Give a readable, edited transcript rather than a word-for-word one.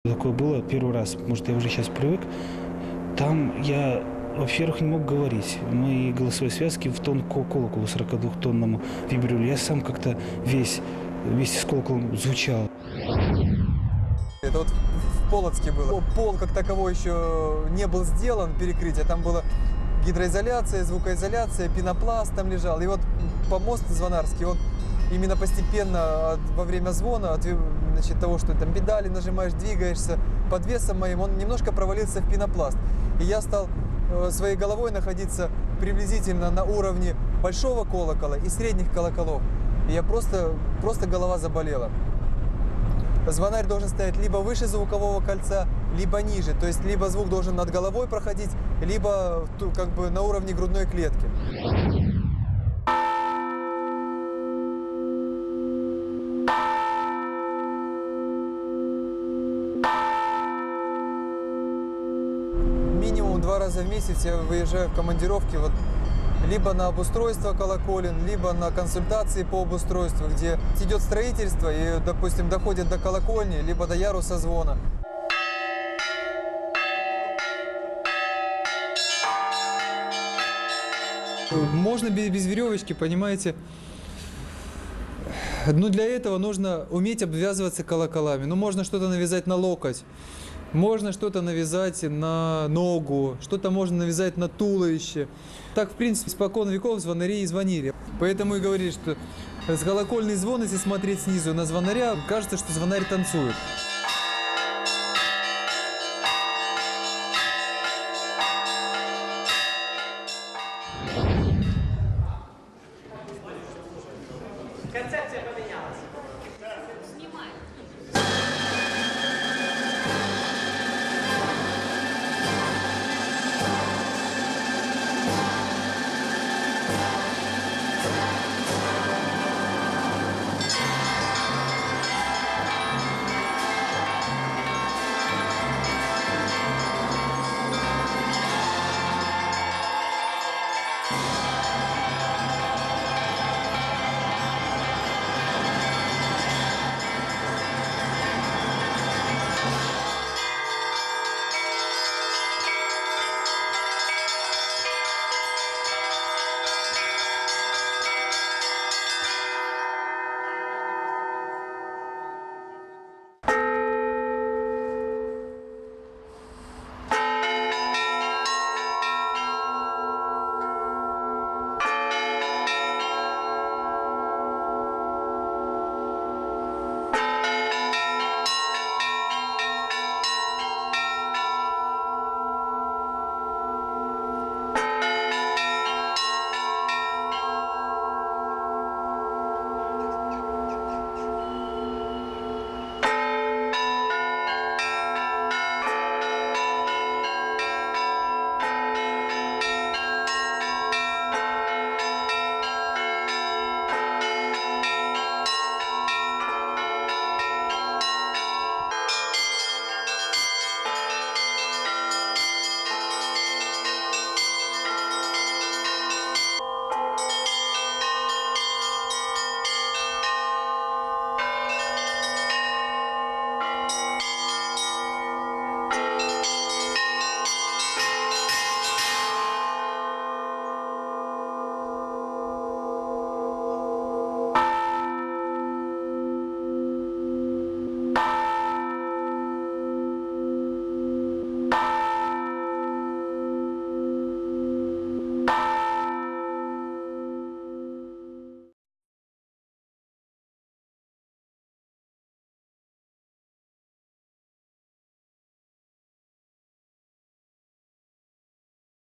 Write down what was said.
Такое было первый раз, может, я уже сейчас привык. Там я, во-первых, не мог говорить. Мои голосовые связки в тон колоколу 42-тонному вибрировали. Я сам как-то весь с колоколом звучал. Это вот в Полоцке было. Пол как таковой еще не был сделан, перекрытие. Там была гидроизоляция, звукоизоляция, пенопласт там лежал. И вот помост Звонарский, он именно постепенно во время звона, значит, того, что там педали нажимаешь, двигаешься, под весом моим, он немножко провалился в пенопласт. И я стал своей головой находиться приблизительно на уровне большого колокола и средних колоколов. И я просто голова заболела. Звонарь должен стоять либо выше звукового кольца, либо ниже. То есть либо звук должен над головой проходить, либо как бы на уровне грудной клетки. Минимум 2 раза в месяц я выезжаю в командировки вот, либо на обустройство колоколен, либо на консультации по обустройству, где идет строительство и, допустим, доходит до колокольни, либо до яруса звона. Можно без веревочки, понимаете. Но для этого нужно уметь обвязываться колоколами. Ну, можно что-то навязать на локоть, можно что-то навязать на ногу, что-то можно навязать на туловище. Так, в принципе, испокон веков звонари и звонили. Поэтому и говорили, что с колокольный звон, если смотреть снизу на звонаря, кажется, что звонарь танцует.